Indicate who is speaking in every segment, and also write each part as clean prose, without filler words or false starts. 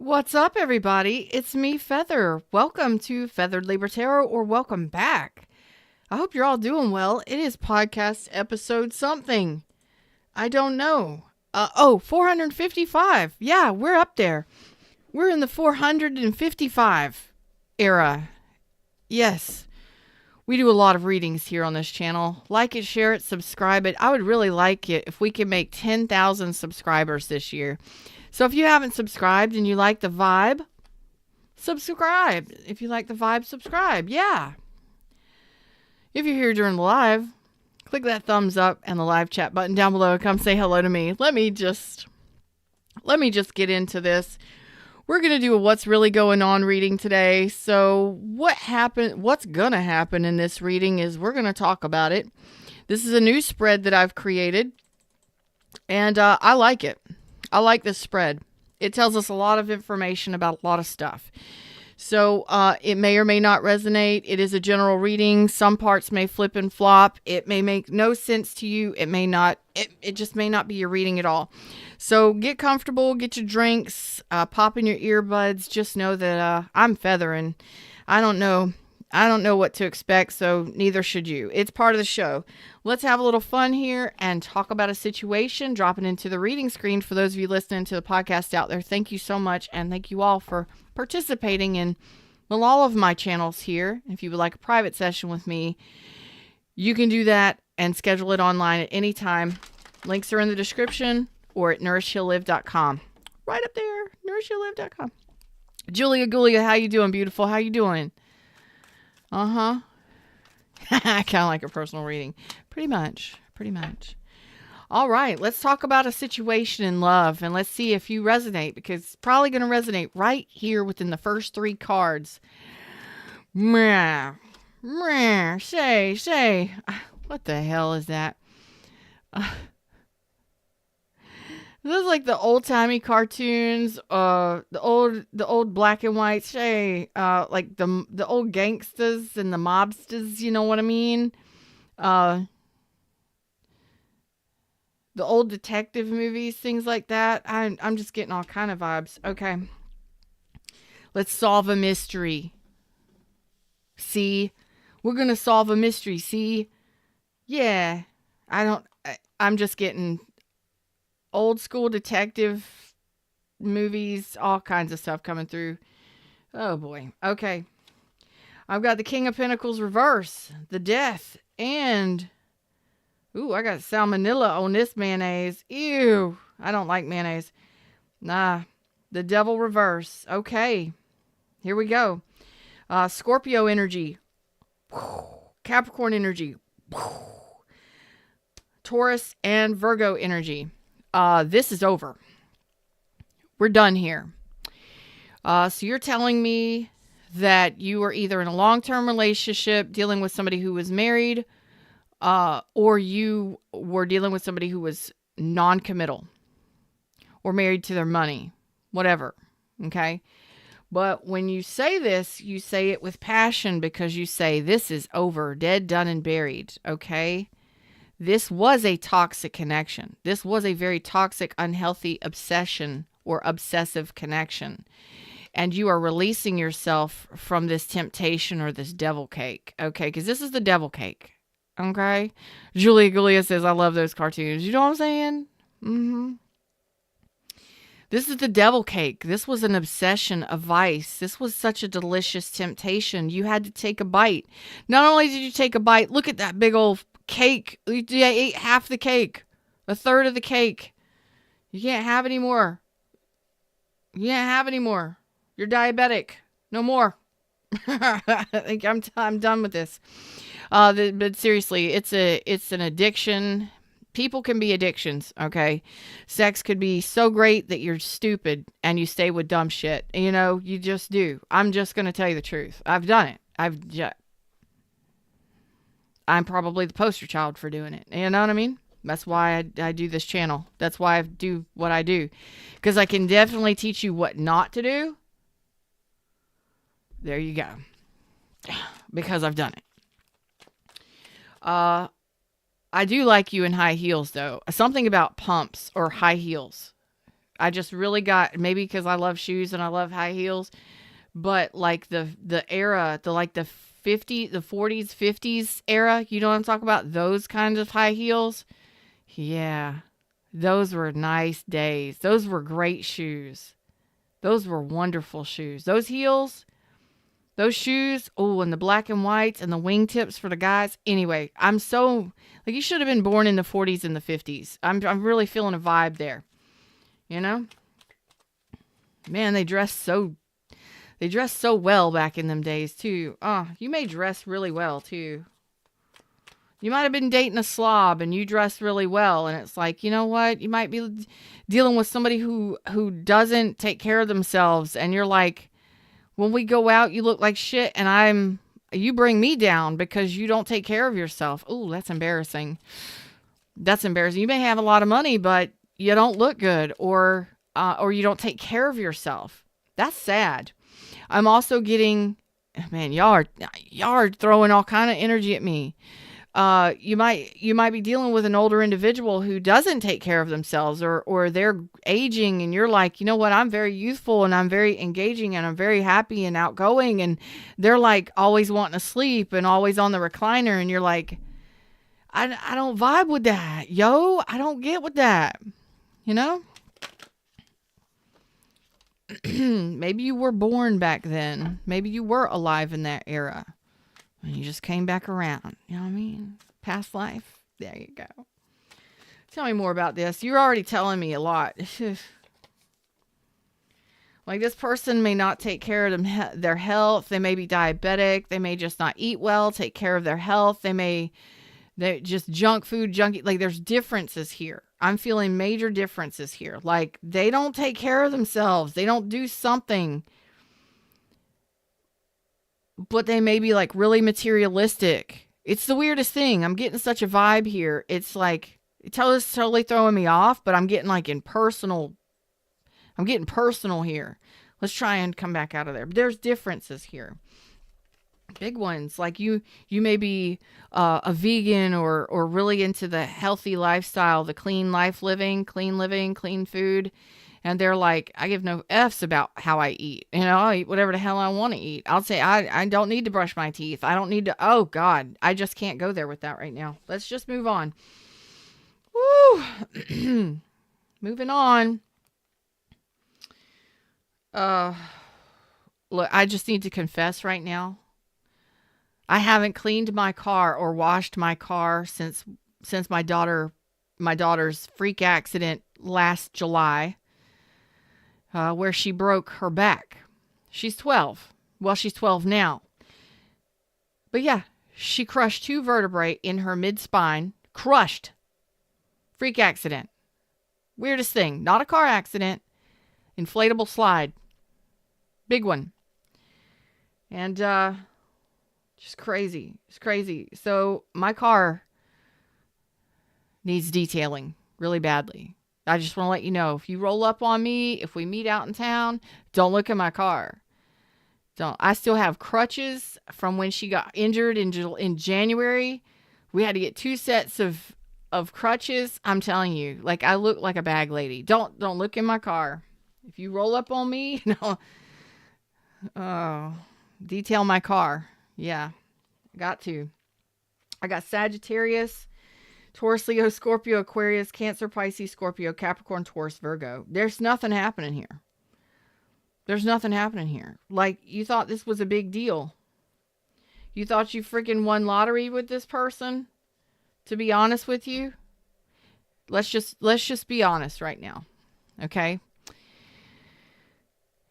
Speaker 1: What's up, everybody? It's me, Feather. Welcome to Feathered Libra Tarot, or welcome back. I hope you're all doing well. It is podcast episode something. I don't know. 455. Yeah, we're up there. We're in the 455 era. Yes. We do a lot of readings here on this channel. Like it, share it, subscribe it. I would really like it if we could make 10,000 subscribers this year. So if you haven't subscribed and you like the vibe, subscribe. If you like the vibe, subscribe. Yeah. If you're here during the live, click that thumbs up and the live chat button down below. Come say hello to me. Let me just get into this. We're going to do a what's really going on reading today. So what's going to happen in this reading is we're going to talk about it. This is a new spread that I've created, and I like it. I like this spread. It tells us a lot of information about a lot of stuff. So it may or may not resonate. It is a general reading. Some parts may flip and flop. It may make no sense to you. It may not. It just may not be your reading at all. So get comfortable. Get your drinks. Pop in your earbuds. Just know that I'm feathering. I don't know what to expect, so neither should you. It's part of the show. Let's have a little fun here and talk about a situation. Drop it into the reading screen for those of you listening to the podcast out there. Thank you so much, and thank you all for participating in all of my channels here. If you would like a private session with me, you can do that and schedule it online at any time. Links are in the description or at nourishheallive.com. Right up there, nourishheallive.com. Julia Gulia, how you doing, beautiful? How you doing? I kind of like a personal reading. Pretty much. All right, let's talk about a situation in love, and let's see if you resonate, because it's probably going to resonate right here within the first three cards. Say. What the hell is that? This is like the old-timey cartoons, the old black and white, like the old gangsters and the mobsters, you know what I mean? The old detective movies, things like that. I'm just getting all kind of vibes. Okay. Let's solve a mystery. See? We're going to solve a mystery. See? Yeah. I'm just getting old school detective movies, all kinds of stuff coming through. Oh boy. Okay. I've got the King of Pentacles reverse, the Death, and I got salmonella on this mayonnaise. Ew. I don't like mayonnaise. Nah. The Devil reverse. Okay. Here we go. Scorpio energy. Capricorn energy. Taurus and Virgo energy. This is over. We're done here. So you're telling me that you are either in a long-term relationship dealing with somebody who was married, or you were dealing with somebody who was non-committal or married to their money, whatever. Okay. But when you say this, you say it with passion, because you say this is over, dead, done, and buried. Okay. This was a toxic connection. This was a very toxic, unhealthy obsession or obsessive connection. And you are releasing yourself from this temptation or this devil cake. Okay, because this is the devil cake. Okay? Julia Gulia says, I love those cartoons. You know what I'm saying? Mm-hmm. This is the devil cake. This was an obsession, a vice. This was such a delicious temptation. You had to take a bite. Not only did you take a bite, look at that big old cake. You ate half the cake, a third of the cake. You can't have any more. You're diabetic. No more. I think I'm done with this. But seriously, it's an addiction. People can be addictions. Okay, sex could be so great that you're stupid and you stay with dumb shit. You just do. I'm just gonna tell you the truth. I've done it. I'm probably the poster child for doing it. You know what I mean? That's why I do this channel. That's why I do what I do. Because I can definitely teach you what not to do. There you go. Because I've done it. I do like you in high heels, though. Something about pumps or high heels. I just really got, maybe because I love shoes and I love high heels, but like the era, the 40s, 50s era, you know what I'm talking about? Those kinds of high heels. Yeah. Those were nice days. Those were great shoes. Those were wonderful shoes. Those heels, those shoes, oh, and the black and whites and the wingtips for the guys. Anyway, I'm so, like, you should have been born in the 40s and the 50s. I'm really feeling a vibe there. You know? Man, they dressed so well back in them days, too. Oh, you may dress really well, too. You might have been dating a slob and you dressed really well. And it's like, you know what? You might be dealing with somebody who doesn't take care of themselves. And you're like, when we go out, you look like shit. And you bring me down because you don't take care of yourself. Oh, that's embarrassing. That's embarrassing. You may have a lot of money, but you don't look good, or you don't take care of yourself. That's sad. I'm also getting, man, y'all are throwing all kind of energy at me. You might be dealing with an older individual who doesn't take care of themselves, or they're aging, and you're like, you know what? I'm very youthful and I'm very engaging and I'm very happy and outgoing, and they're like always wanting to sleep and always on the recliner, and you're like, I don't vibe with that, yo. I don't get with that, you know. Maybe you were born back then. Maybe you were alive in that era. And you just came back around. You know what I mean? Past life. There you go. Tell me more about this. You're already telling me a lot. Like, this person may not take care of their health. They may be diabetic. They may just not eat well, take care of their health. They just junk food, junkie. Like, there's differences here. I'm feeling major differences here. Like, they don't take care of themselves. They don't do something. But they may be like really materialistic. It's the weirdest thing. I'm getting such a vibe here. It's like, it's totally throwing me off, but I'm getting like I'm getting personal here. Let's try and come back out of there. But there's differences here. Big ones. Like you may be a vegan or really into the healthy lifestyle, the clean life living, clean food. And they're like, I give no F's about how I eat. You know, I'll eat whatever the hell I want to eat. I'll say, I don't need to brush my teeth. I don't need to. Oh, God. I just can't go there with that right now. Let's just move on. Woo. Moving on. Look, I just need to confess right now. I haven't cleaned my car or washed my car since my daughter's freak accident last July. Where she broke her back. She's 12. Well, she's 12 now. But yeah, she crushed 2 vertebrae in her mid-spine. Crushed. Freak accident. Weirdest thing. Not a car accident. Inflatable slide. Big one. And just crazy. It's crazy. So my car needs detailing really badly. I just want to let you know, if you roll up on me, if we meet out in town, don't look at my car. Don't. I still have crutches from when she got injured in January. We had to get 2 sets of crutches. I'm telling you, like, I look like a bag lady. Don't look in my car. If you roll up on me, no. Oh, detail my car. Yeah, got to. I got Sagittarius, Taurus, Leo, Scorpio, Aquarius, Cancer, Pisces, Scorpio, Capricorn, Taurus, Virgo. There's nothing happening here. There's nothing happening here. Like, you thought this was a big deal. You thought you freaking won lottery with this person? To be honest with you, let's just be honest right now. Okay?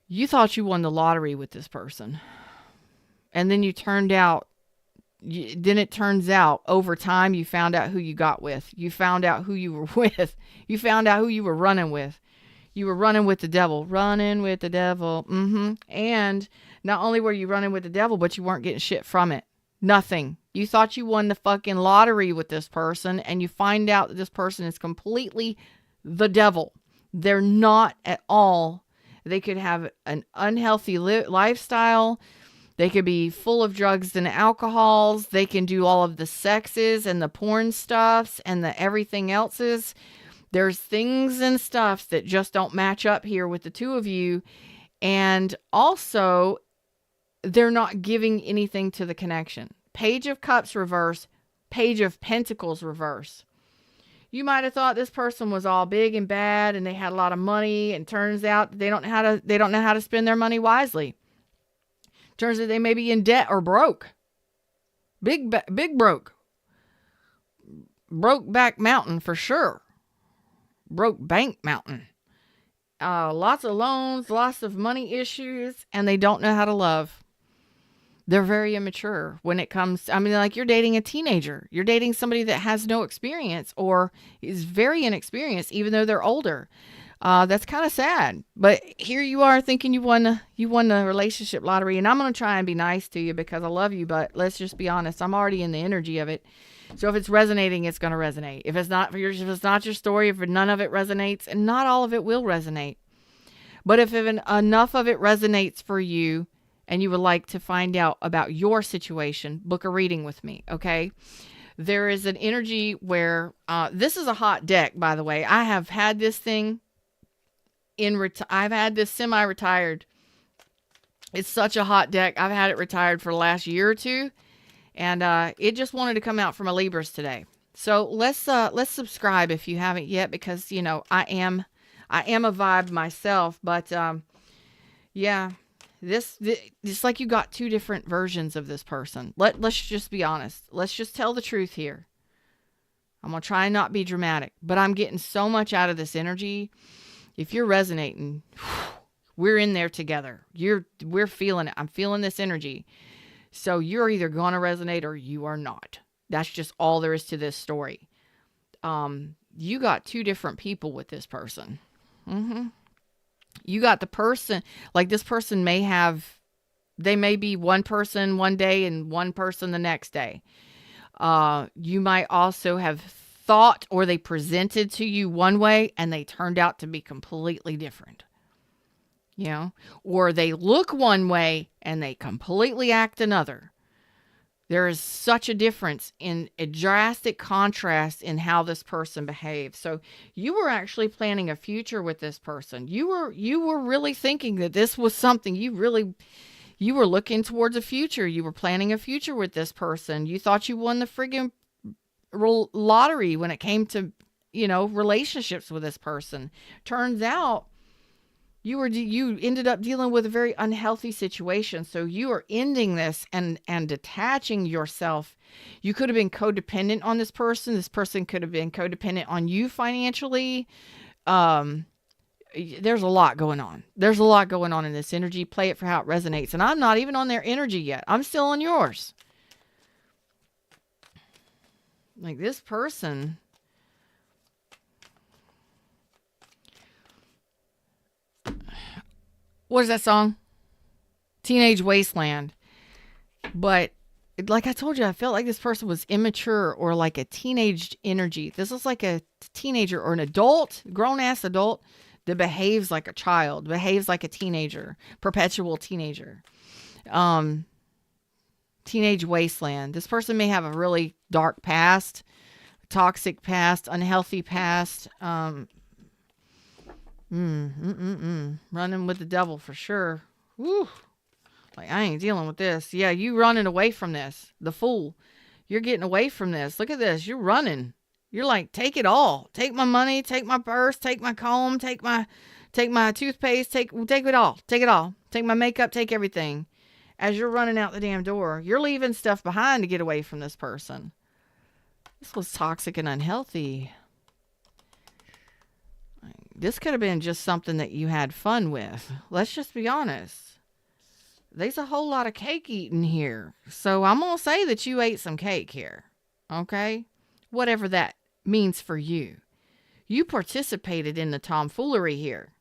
Speaker 1: You thought you won the lottery with this person. And then it turns out over time, you found out who you got with. You found out who you were with. You found out who you were running with. You were running with the devil. Running with the devil. And not only were you running with the devil, but you weren't getting shit from it. Nothing. You thought you won the fucking lottery with this person, and you find out that this person is completely the devil. They're not at all. They could have an unhealthy lifestyle. They could be full of drugs and alcohols. They can do all of the sexes and the porn stuffs and the everything else's. There's things and stuff that just don't match up here with the two of you. And also, they're not giving anything to the connection. Page of Cups reverse, Page of Pentacles reverse. You might have thought this person was all big and bad and they had a lot of money, and turns out they don't know how to spend their money wisely. Turns out they may be in debt or broke. Big broke. Broke back mountain for sure. Broke bank mountain. Lots of loans, lots of money issues, and they don't know how to love. They're very immature when it comes, like you're dating a teenager. You're dating somebody that has no experience or is very inexperienced, even though they're older. That's kind of sad. But here you are thinking you won the relationship lottery, and I'm going to try and be nice to you because I love you, but let's just be honest. I'm already in the energy of it. So if it's resonating, it's going to resonate. If it's not your story, if none of it resonates, and not all of it will resonate. But if enough of it resonates for you, and you would like to find out about your situation, book a reading with me, okay? There is an energy where, this is a hot deck, by the way. I have had this thing I've had this semi-retired. It's such a hot deck. I've had it retired for the last year or two, and it just wanted to come out for my Libras today. So let's subscribe if you haven't yet, because, I am a vibe myself, but yeah. It's like you got two different versions of this person. Let's just be honest. Let's just tell the truth here. I'm going to try and not be dramatic, but I'm getting so much out of this energy. If you're resonating, we're in there together. We're feeling it. I'm feeling this energy. So you're either going to resonate or you are not. That's just all there is to this story. You got two different people with this person. Mm-hmm. You got the person, like this person they may be one person one day and one person the next day. You might also have thought, or they presented to you one way and they turned out to be completely different. Or they look one way and they completely act another. There is such a difference, in a drastic contrast in how this person behaves. So you were actually planning a future with this person. You were really thinking that this was something you were looking towards a future. You were planning a future with this person. You thought you won the friggin' lottery when it came to, relationships with this person. Turns out you ended up dealing with a very unhealthy situation. So you are ending this and detaching yourself. You could have been codependent on this person. This person could have been codependent on you financially. There's a lot going on. There's a lot going on in this energy. Play it for how it resonates. And I'm not even on their energy yet. I'm still on yours. Like this person, what is that song? Teenage Wasteland. But like I told you, I felt like this person was immature, or like a teenage energy. This is like a teenager or an adult, grown-ass adult that behaves like a child, behaves like a teenager, perpetual teenager. Teenage Wasteland. This person may have a really dark past, toxic past, unhealthy past. Running with the devil for sure. Woo. Like, I ain't dealing with this. Yeah, you running away from this. The fool. You're getting away from this. Look at this. You're running. You're like, take it all. Take my money. Take my purse. Take my comb. Take my toothpaste. Take it all. Take it all. Take my makeup. Take everything. As you're running out the damn door, you're leaving stuff behind to get away from this person. This was toxic and unhealthy. This could have been just something that you had fun with. Let's just be honest. There's a whole lot of cake eating here. So I'm going to say that you ate some cake here. Okay? Whatever that means for you. You participated in the tomfoolery here.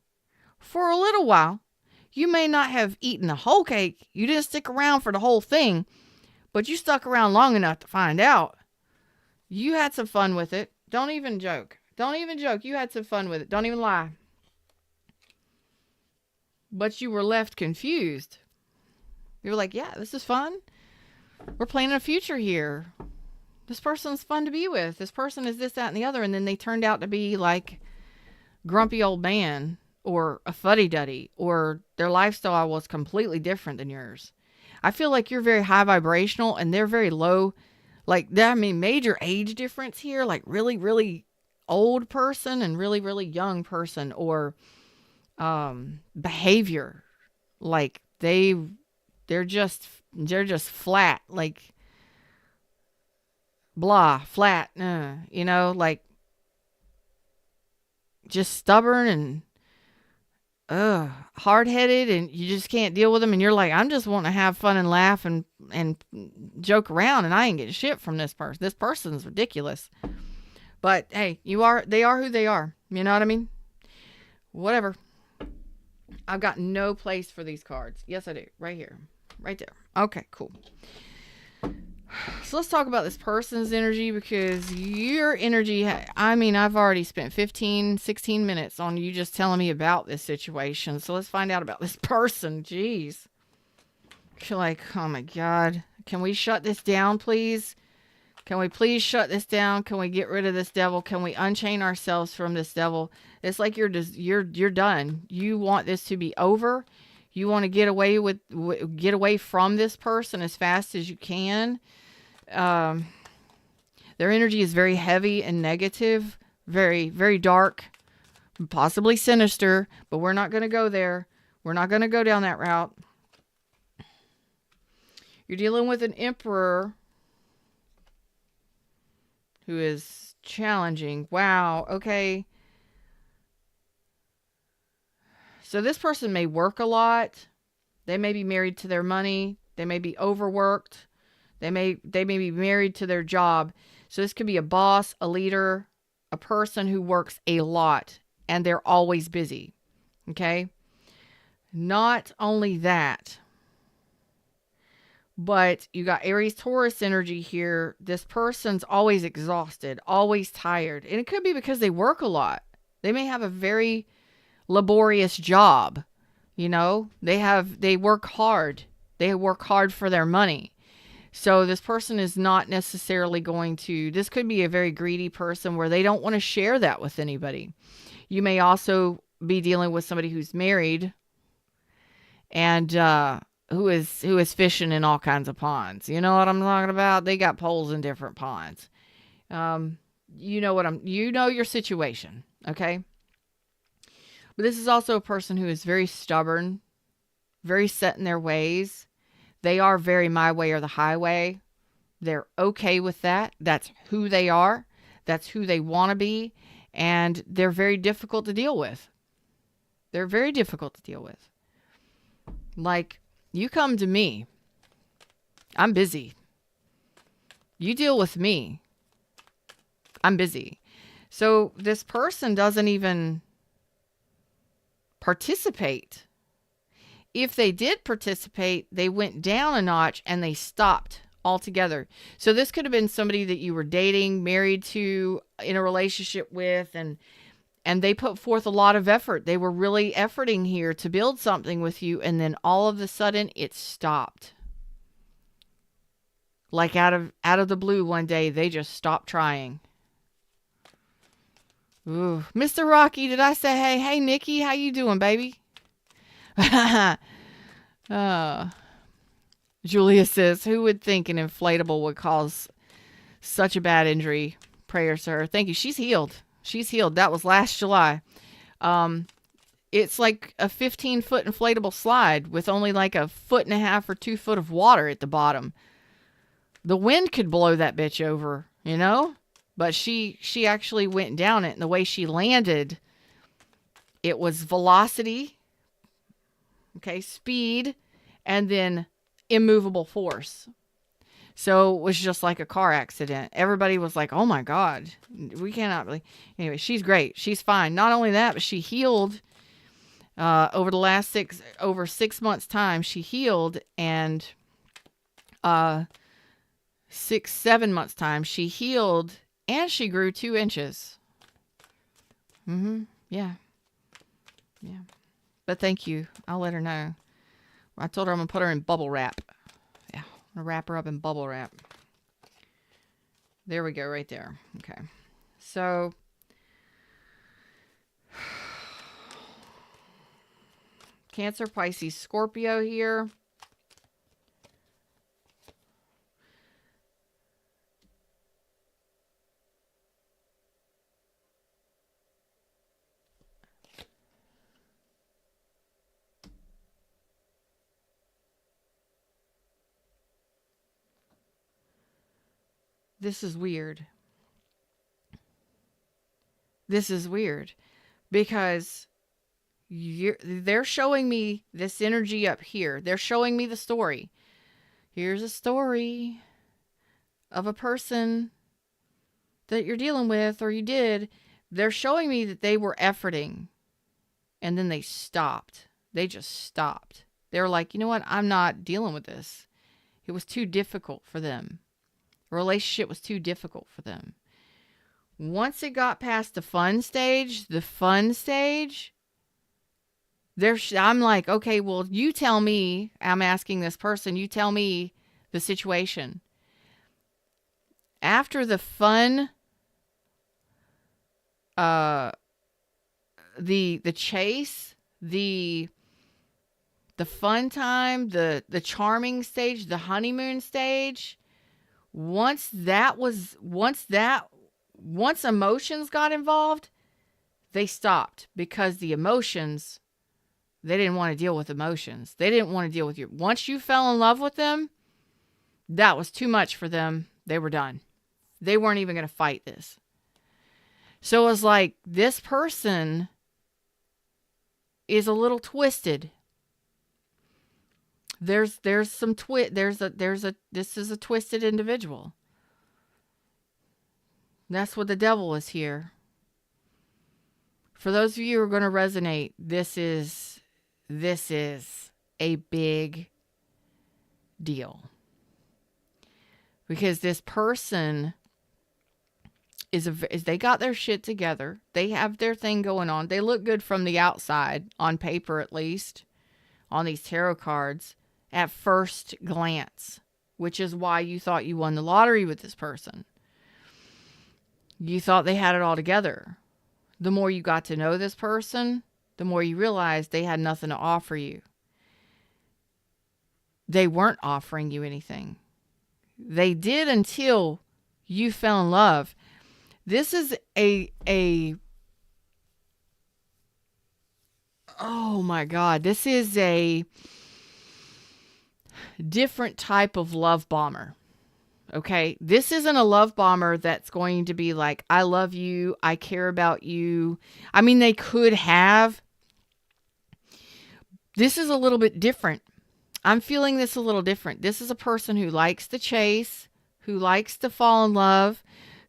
Speaker 1: For a little while. You may not have eaten the whole cake. You didn't stick around for the whole thing. But you stuck around long enough to find out. You had some fun with it. Don't even joke. Don't even joke. You had some fun with it. Don't even lie. But you were left confused. You were like, yeah, this is fun. We're planning a future here. This person's fun to be with. This person is this, that, and the other. And then they turned out to be like grumpy old man or a fuddy-duddy, or their lifestyle was completely different than yours. I feel like you're very high vibrational and they're very low. Like, I mean, major age difference here, like really, really old person and really, really young person, or behavior. Like they're just flat, like blah, flat, like just stubborn and hard-headed, and you just can't deal with them, and you're like, I'm just wanting to have fun and laugh and joke around, and I ain't getting shit from this person. This person's ridiculous. But hey, they are who they are. You know what I mean? Whatever. I've got no place for these cards. Yes, I do. Right here. Right there. Okay, cool. So let's talk about this person's energy, because your energy, I mean, I've already spent 15, 16 minutes on you just telling me about this situation. So let's find out about this person. Jeez. You're like, oh my God. Can we shut this down, please? Can we please shut this down? Can we get rid of this devil? Can we unchain ourselves from this devil? It's like you're done. You want this to be over. You want to get away from this person as fast as you can. Their energy is very heavy and negative, very, very dark, possibly sinister, but we're not going to go there. We're not going to go down that route. You're dealing with an emperor who is challenging. Wow. Okay. So this person may work a lot. They may be married to their money. They may be overworked. They may be married to their job. So this could be a boss, a leader, a person who works a lot, and they're always busy. Okay? Not only that, but you got Aries Taurus energy here. This person's always exhausted, always tired. And it could be because they work a lot. They may have a very laborious job. You know, they work hard. They work hard for their money. So this person is not necessarily this could be a very greedy person where they don't want to share that with anybody. You may also be dealing with somebody who's married and who is fishing in all kinds of ponds. You know what I'm talking about? They got poles in different ponds. You know your situation, okay? But this is also a person who is very stubborn, very set in their ways. They are very my way or the highway. They're okay with that. That's who they are. That's who they want to be. And they're very difficult to deal with. They're very difficult to deal with. Like, you come to me. I'm busy. You deal with me. I'm busy. So this person doesn't even participate. If they did participate, they went down a notch and they stopped altogether. So this could have been somebody that you were dating, married to, in a relationship with, and they put forth a lot of effort. They were really efforting here to build something with you, and then all of a sudden it stopped. Like out of the blue one day, they just stopped trying. Ooh, Mr. Rocky, did I say hey? Hey, Nikki, how you doing, baby? Julia says, who would think an inflatable would cause such a bad injury? Prayers to her. Thank you. She's healed. She's healed. That was last July. It's like a 15-foot inflatable slide with only like a 1.5 or 2 foot of water at the bottom. The wind could blow that bitch over, you know? But she actually went down it, and the way she landed, it was velocity, okay, speed, and then immovable force. So it was just like a car accident. Everybody was like, oh my God, we cannot really. Anyway, she's great. She's fine. Not only that, but she healed over the last 6 months' time. She healed, and 7 months' time, she healed, and she grew 2 inches. Yeah. Yeah. But thank you. I'll let her know. I told her I'm going to put her in bubble wrap. Yeah. I'm going to wrap her up in bubble wrap. There we go, right there. Okay. So, Cancer, Pisces, Scorpio here. This is weird. This is weird because they're showing me this energy up here. They're showing me the story. Here's a story of a person that you're dealing with, or you did. They're showing me that they were efforting and then they stopped. They just stopped. They were like, you know what? I'm not dealing with this. It was too difficult for them. The relationship was too difficult for them. Once it got past the fun stage, I'm like, okay, well, you tell me, I'm asking this person, you tell me the situation. After the fun, the chase, the fun time, the charming stage, the honeymoon stage, once emotions got involved, they stopped because the emotions, they didn't want to deal with emotions. They didn't want to deal with you. Once you fell in love with them, that was too much for them. They were done. They weren't even going to fight this. So it was like, this person is a little twisted. This is a twisted individual. That's what the devil is here. For those of you who are going to resonate, this is a big deal. Because this person is they got their shit together. They have their thing going on. They look good from the outside, on paper at least, on these tarot cards, at first glance, which is why you thought you won the lottery with this person. You thought they had it all together. The more you got to know this person, the more you realized they had nothing to offer you. They weren't offering you anything. They did until you fell in love. This is oh my God, this is a different type of love bomber. Okay, this isn't a love bomber that's going to be like, I love you, I care about you. I mean, they could have. This is a little bit different. I'm feeling this a little different. This is a person who likes the chase, who likes to fall in love,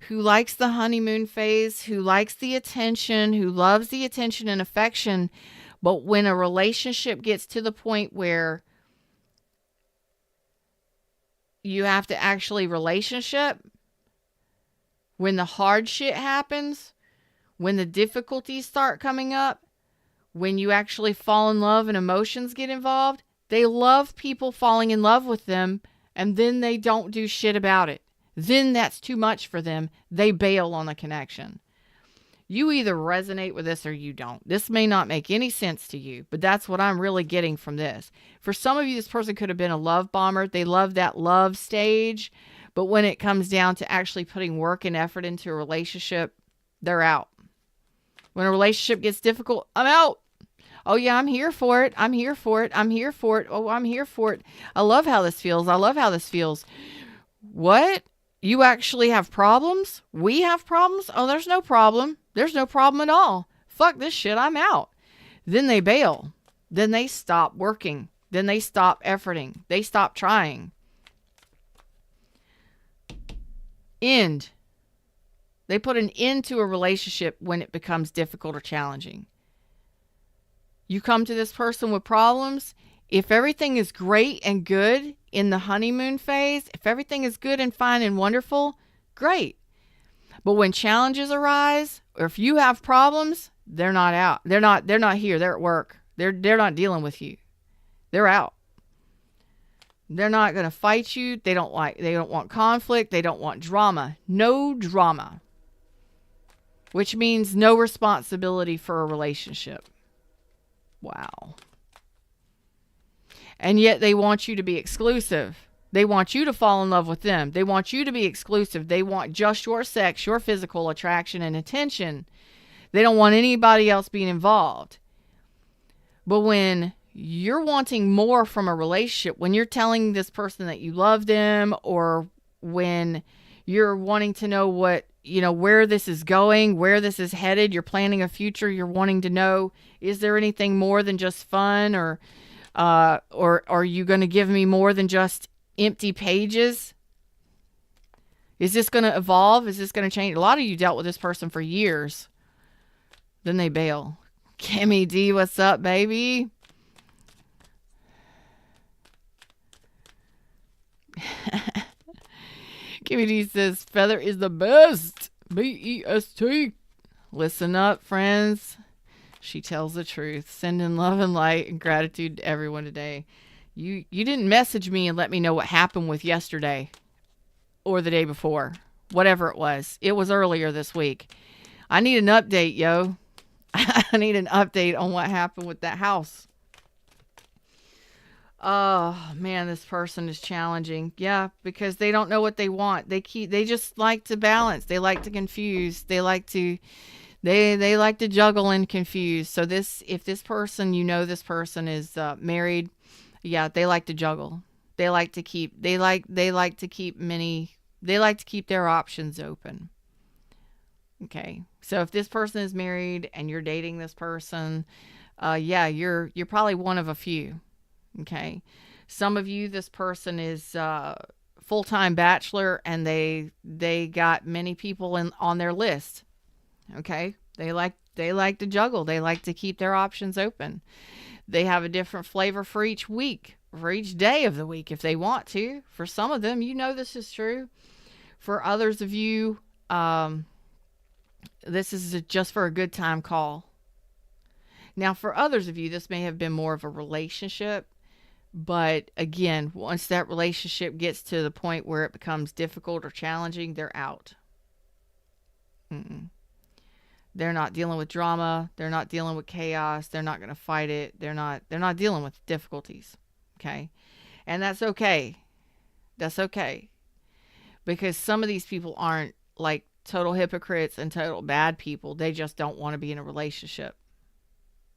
Speaker 1: who likes the honeymoon phase, who likes the attention, who loves the attention and affection. But when a relationship gets to the point where you have to actually relationship, when the hard shit happens, when the difficulties start coming up, when you actually fall in love and emotions get involved, they love people falling in love with them, and then they don't do shit about it. Then that's too much for them. They bail on the connection. You either resonate with this or you don't. This may not make any sense to you, but that's what I'm really getting from this. For some of you, this person could have been a love bomber. They love that love stage, but when it comes down to actually putting work and effort into a relationship, they're out. When a relationship gets difficult, I'm out. Oh yeah, I'm here for it. I'm here for it. I'm here for it. Oh, I'm here for it. I love how this feels. I love how this feels. What? You actually have problems? We have problems? Oh, there's no problem. There's no problem at all. Fuck this shit. I'm out. Then they bail. Then they stop working. Then they stop efforting. They stop trying. End. They put an end to a relationship when it becomes difficult or challenging. You come to this person with problems. If everything is great and good in the honeymoon phase, if everything is good and fine and wonderful, great. But when challenges arise, or if you have problems, they're not out. They're not here. They're at work. They're not dealing with you. They're out. They're not going to fight you. They don't want conflict. They don't want drama. No drama. Which means no responsibility for a relationship. Wow. And yet they want you to be exclusive. They want you to fall in love with them. They want you to be exclusive. They want just your sex, your physical attraction and attention. They don't want anybody else being involved. But when you're wanting more from a relationship, when you're telling this person that you love them, or when you're wanting to know what, where this is going, where this is headed, you're planning a future, you're wanting to know, is there anything more than just fun, or are you going to give me more than just empty pages? Is this going to evolve? Is this going to change? A lot of you dealt with this person for years. Then they bail. Kimmy D, what's up, baby? Kimmy D says, feather is the best. BEST. Listen up, friends. She tells the truth. Sending love and light and gratitude to everyone today. You didn't message me and let me know what happened with yesterday or the day before. Whatever it was. It was earlier this week. I need an update, yo. I need an update on what happened with that house. Oh, man, this person is challenging. Yeah, because they don't know what they want. They just like to balance. They like to confuse. They like to juggle and confuse. So if this person, this person is married, yeah, they like to juggle. They like to keep their options open. Okay. So if this person is married and you're dating this person, yeah, you're probably one of a few. Okay. Some of you, this person is full-time bachelor and they got many people on their list. Okay. They like to juggle. They like to keep their options open. They have a different flavor for each week, for each day of the week if they want to. For some of them, this is true. For others of you, this is just for a good time call. Now, for others of you, this may have been more of a relationship. But again, once that relationship gets to the point where it becomes difficult or challenging, they're out. They're not dealing with drama. They're not dealing with chaos. They're not going to fight it. They're not dealing with difficulties. Okay. And that's okay. That's okay. Because some of these people aren't like total hypocrites and total bad people. They just don't want to be in a relationship.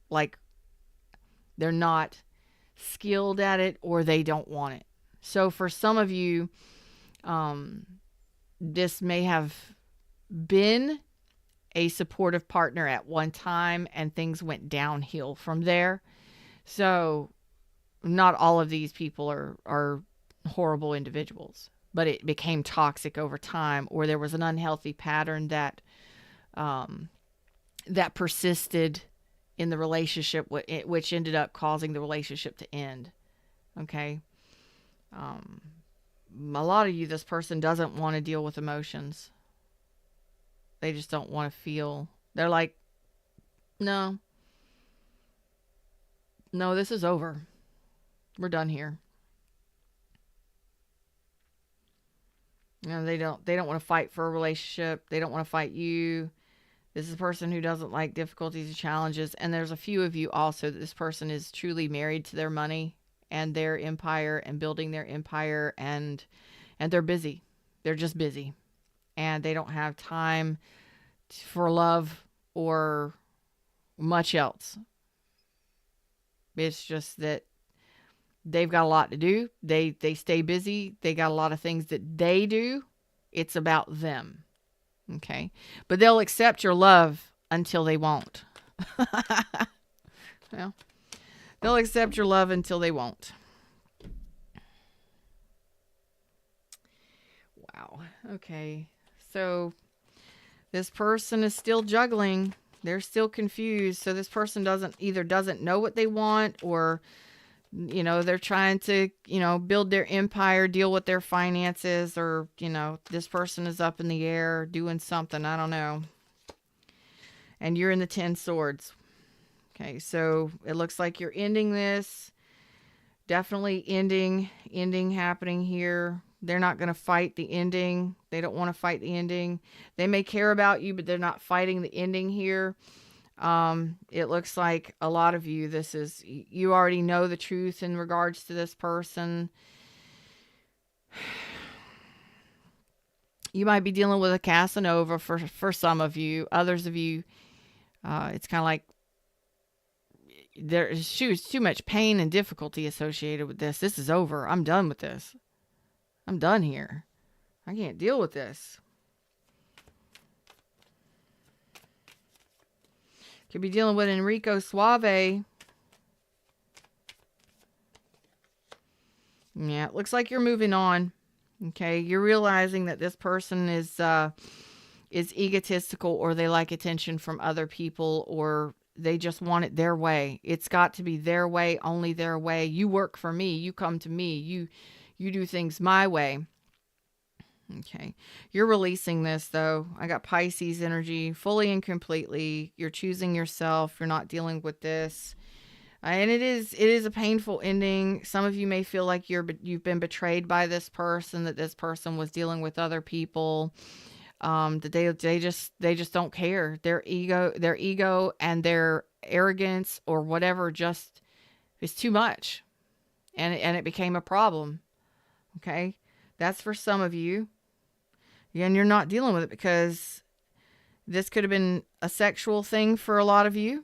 Speaker 1: Like, they're not skilled at it, or they don't want it. So for some of you, this may have been a supportive partner at one time and things went downhill from there. So not all of these people are horrible individuals, but it became toxic over time, or there was an unhealthy pattern that persisted in the relationship, which ended up causing the relationship to end. Okay. A lot of you, this person doesn't want to deal with emotions. They just don't want to feel. They're like, no, this is over. We're done here. They don't want to fight for a relationship. They don't want to fight you. This is a person who doesn't like difficulties and challenges. And there's a few of you also that this person is truly married to their money and their empire and building their empire, and they're busy. They're just busy. And they don't have time for love or much else. It's just that they've got a lot to do. They stay busy. They got a lot of things that they do. It's about them. Okay. But they'll accept your love until they won't. Well, they'll accept your love until they won't. Wow. Okay. So this person is still juggling. They're still confused. So this person doesn't know what they want, or they're trying to, build their empire, deal with their finances, or, this person is up in the air doing something. I don't know. And you're in the 10 swords. Okay. So it looks like you're ending this. Definitely ending happening here. They're not going to fight the ending. They don't want to fight the ending. They may care about you, but they're not fighting the ending here. It looks like a lot of you, you already know the truth in regards to this person. You might be dealing with a Casanova for some of you. Others of you, it's kind of like there's too much pain and difficulty associated with this. This is over. I'm done with this. I'm done here. I can't deal with this. Could be dealing with Enrico Suave. Yeah, it looks like you're moving on. Okay, you're realizing that this person is egotistical, or they like attention from other people, or they just want it their way. It's got to be their way, only their way. You work for me. You come to me. You do things my way. Okay, you're releasing this though. I got Pisces energy, fully and completely. You're choosing yourself. You're not dealing with this. And it is a painful ending. Some of you may feel like you've been betrayed by this person, that this person was dealing with other people. That they just don't care. Their ego and their arrogance or whatever just is too much. And it became a problem. Okay? That's for some of you. And you're not dealing with it because this could have been a sexual thing for a lot of you.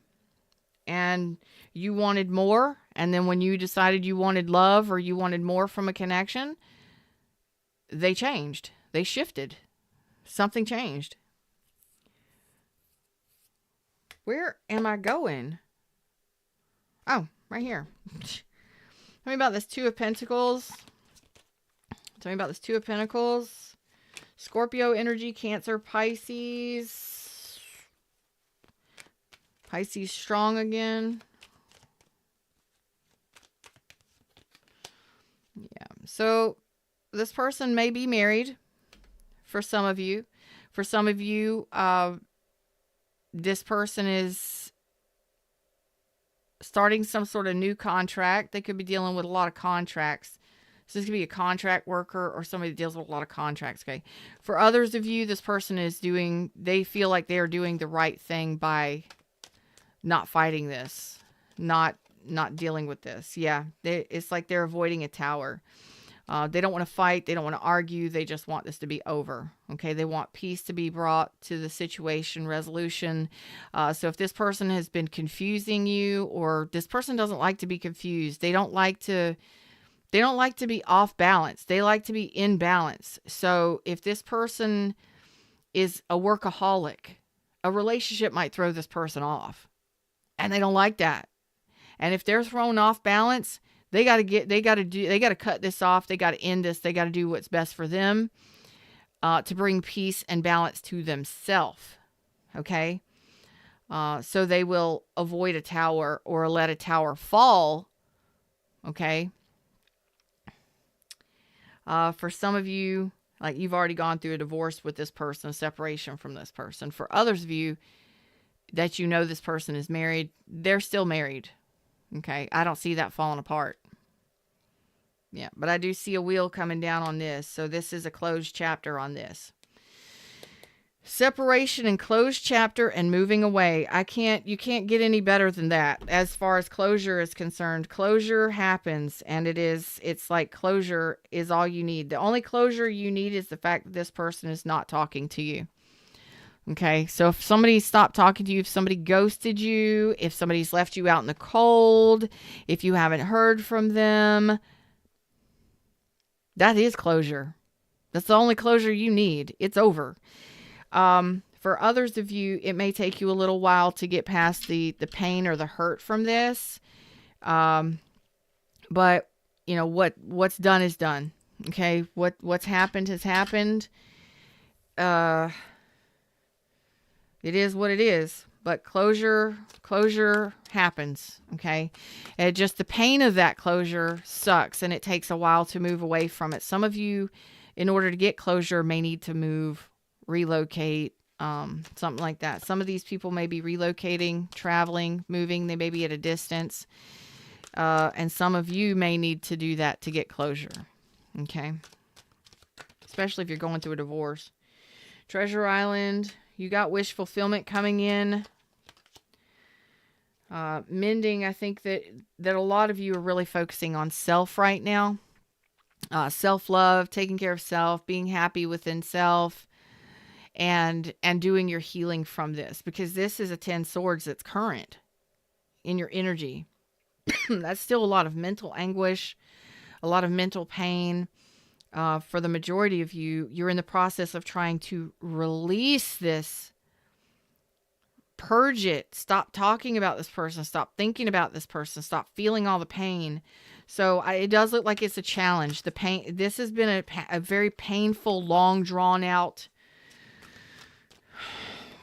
Speaker 1: And you wanted more, and then when you decided you wanted love or you wanted more from a connection, they changed. They shifted. Something changed. Where am I going? Oh, right here. Tell me about this Two of Pentacles. Tell me about this Two of Pentacles. Scorpio energy, Cancer, Pisces. Pisces strong again. Yeah. So this person may be married for some of you. For some of you, this person is starting some sort of new contract. They could be dealing with a lot of contracts. So this could be a contract worker or somebody that deals with a lot of contracts. Okay. For others of you, this person they feel like they are doing the right thing by not fighting this, not dealing with this. Yeah, it's like they're avoiding a tower. They don't want to fight. They don't want to argue. They just want this to be over. Okay, they want peace to be brought to the situation, resolution. So if this person has been confusing you, or this person doesn't like to be confused, they don't like to be off balance. They like to be in balance. So if this person is a workaholic, a relationship might throw this person off. And they don't like that. And if they're thrown off balance, they got to cut this off. They got to end this. They got to do what's best for them, to bring peace and balance to themselves. Okay. So they will avoid a tower or let a tower fall. Okay. For some of you, like you've already gone through a divorce with this person, a separation from this person. For others of you, that you know this person is married, they're still married. Okay, I don't see that falling apart. Yeah, but I do see a wheel coming down on this. So this is a closed chapter on this. Separation and closed chapter and moving away. You can't get any better than that. As far as closure is concerned, closure happens, and it's like closure is all you need. The only closure you need is the fact that this person is not talking to you. Okay, so if somebody stopped talking to you, if somebody ghosted you, if somebody's left you out in the cold, if you haven't heard from them, that is closure. That's the only closure you need. It's over. For others of you, it may take you a little while to get past the pain or the hurt from this. But you know, what's done is done. Okay, what's happened has happened. It is what it is, but closure happens, okay? And just the pain of that closure sucks, and it takes a while to move away from it. Some of you, in order to get closure, may need to move, relocate, something like that. Some of these people may be relocating, traveling, moving. They may be at a distance. And some of you may need to do that to get closure, okay? Especially if you're going through a divorce. Treasure Island. You got wish fulfillment coming in. Mending, I think that a lot of you are really focusing on self right now. Self-love, taking care of self, being happy within self, and doing your healing from this, because this is a 10 swords that's current in your energy. That's still a lot of mental anguish, a lot of mental pain. For the majority of you, you're in the process of trying to release this, purge it, stop talking about this person, stop thinking about this person, stop feeling all the pain. So it does look like it's a challenge. The pain, this has been a very painful, long drawn out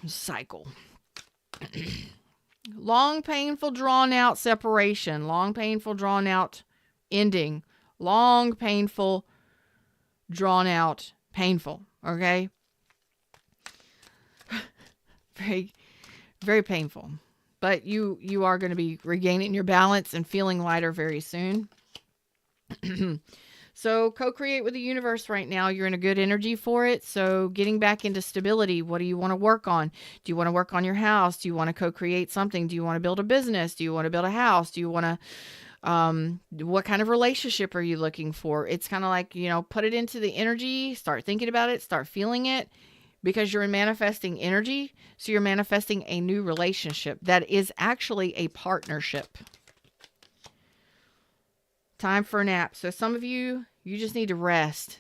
Speaker 1: cycle. Long, painful, drawn out separation, long, painful, drawn out ending, long, painful, drawn out, painful. Okay. Very, very painful. But you are going to be regaining your balance and feeling lighter very soon. So co-create with the universe right now. You're in a good energy for it. So getting back into stability. What do you want to work on? Do you want to work on your house? Do you want to co-create something? Do you want to build a business? Do you want to build a house? Do you want to, what kind of relationship are you looking for? It's kind of like, put it into the energy, start thinking about it, start feeling it, because you're manifesting energy. So you're manifesting a new relationship that is actually a partnership. Time for a nap. So some of you just need to rest,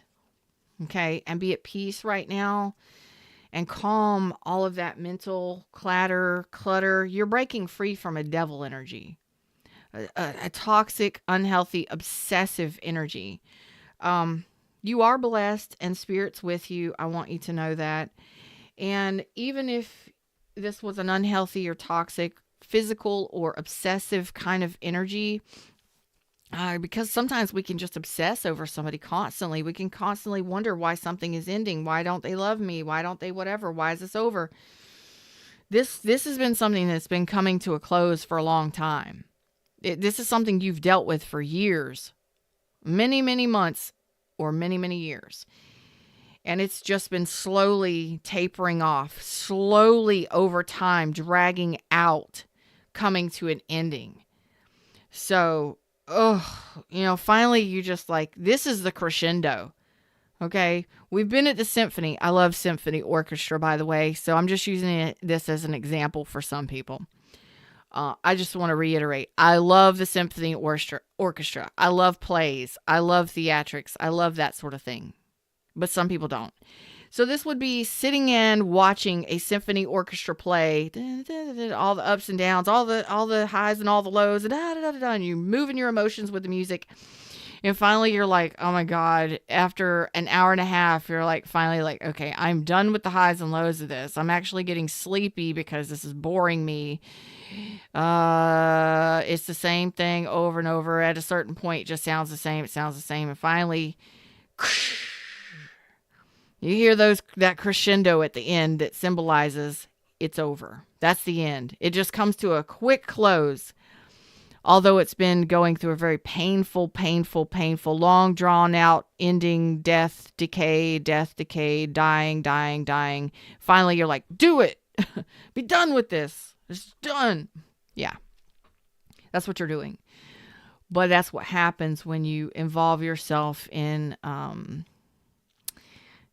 Speaker 1: okay, and be at peace right now and calm all of that mental clutter. You're breaking free from a devil energy, a toxic, unhealthy, obsessive energy. You are blessed and spirit's with you. I want you to know that. And even if this was an unhealthy or toxic, physical or obsessive kind of energy, because sometimes we can just obsess over somebody constantly. We can constantly wonder why something is ending. Why don't they love me? Why don't they whatever? Why is this over? This has been something that's been coming to a close for a long time. This is something you've dealt with for years, many, many months, or many, many years. And it's just been slowly tapering off, slowly over time, dragging out, coming to an ending. So, finally you just like, this is the crescendo. Okay. We've been at the symphony. I love symphony orchestra, by the way. So I'm just using this as an example for some people. I just want to reiterate, I love the symphony orchestra. I love plays. I love theatrics. I love that sort of thing. But some people don't. So this would be sitting and watching a symphony orchestra play, all the ups and downs, all the highs and all the lows, and you moving your emotions with the music. And finally you're like, oh my God, after an hour and a half, you're like, finally like, okay, I'm done with the highs and lows of this. I'm actually getting sleepy because this is boring me. It's the same thing over and over. At a certain point, it just sounds the same. It sounds the same. And finally, you hear that crescendo at the end that symbolizes it's over. That's the end. It just comes to a quick close. Although it's been going through a very painful, long drawn out ending, death, decay, dying. Finally, you're like, do it. Be done with this. It's done. Yeah. That's what you're doing. But that's what happens when you involve yourself in,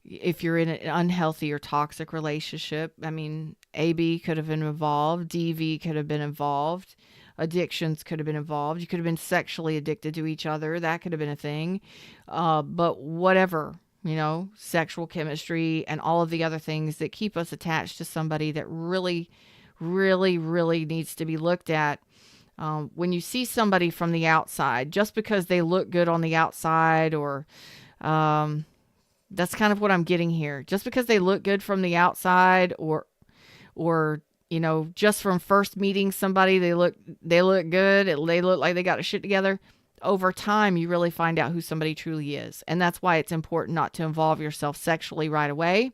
Speaker 1: if you're in an unhealthy or toxic relationship. I mean, AB could have been involved. DV could have been involved. Addictions could have been involved. You could have been sexually addicted to each other. That could have been a thing. But whatever, sexual chemistry and all of the other things that keep us attached to somebody that really, really, really needs to be looked at. When you see somebody from the outside, just because they look good on the outside, or that's kind of what I'm getting here. Just because they look good from the outside, or just from first meeting somebody, they look good. They look like they got a shit together. Over time, you really find out who somebody truly is. And that's why it's important not to involve yourself sexually right away,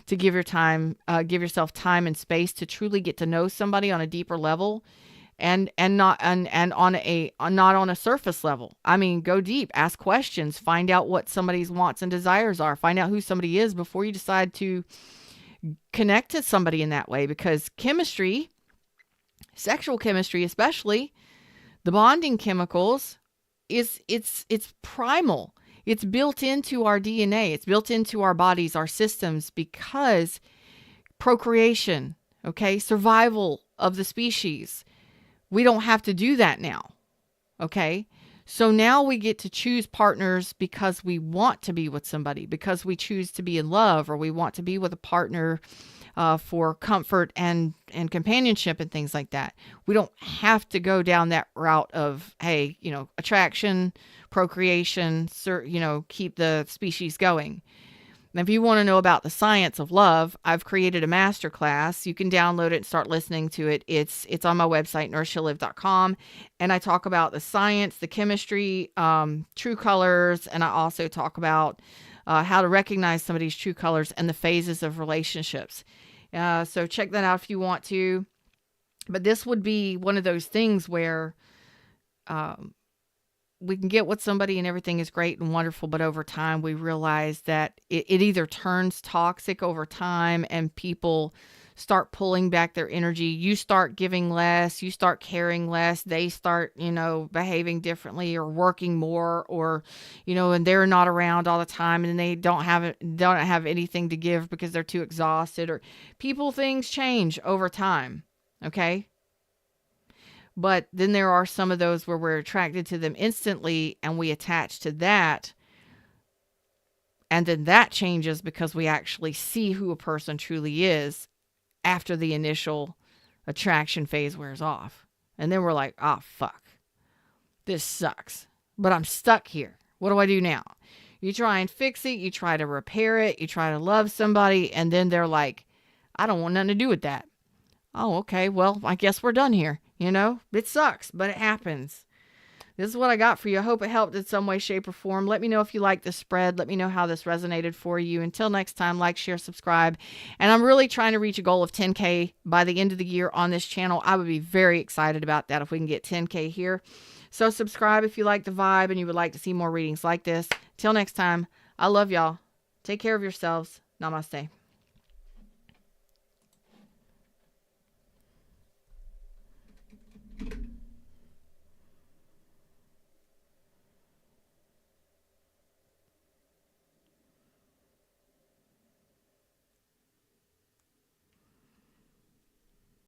Speaker 1: to give yourself time and space to truly get to know somebody on a deeper level, and not on a surface level. I mean, go deep, ask questions, find out what somebody's wants and desires are, find out who somebody is before you decide to connect to somebody in that way, because chemistry Sexual chemistry, especially the bonding chemicals, it's primal. It's built into our DNA. It's built into our bodies, our systems, because procreation, okay, survival of the species. We don't have to do that now, okay? So now we get to choose partners because we want to be with somebody, because we choose to be in love, or we want to be with a partner for comfort and companionship and things like that. We don't have to go down that route of, hey, attraction, procreation, keep the species going. And if you want to know about the science of love, I've created a masterclass. You can download it and start listening to it. It's on my website, nourishheallive.com. And I talk about the science, the chemistry, true colors. And I also talk about how to recognize somebody's true colors and the phases of relationships. So check that out if you want to. But this would be one of those things where we can get with somebody and everything is great and wonderful, but over time we realize that it either turns toxic over time and people start pulling back their energy. You start giving less, you start caring less, they start, behaving differently or working more, or, and they're not around all the time and they don't have anything to give because they're too exhausted, or things change over time. Okay. But then there are some of those where we're attracted to them instantly and we attach to that. And then that changes because we actually see who a person truly is after the initial attraction phase wears off. And then we're like, oh, fuck, this sucks, but I'm stuck here. What do I do now? You try and fix it. You try to repair it. You try to love somebody. And then they're like, I don't want nothing to do with that. Oh, okay. Well, I guess we're done here. It sucks, but it happens. This is what I got for you. I hope it helped in some way, shape, or form. Let me know if you like this spread. Let me know how this resonated for you. Until next time, like, share, subscribe. And I'm really trying to reach a goal of 10K by the end of the year on this channel. I would be very excited about that if we can get 10K here. So subscribe if you like the vibe and you would like to see more readings like this. Till next time, I love y'all. Take care of yourselves. Namaste.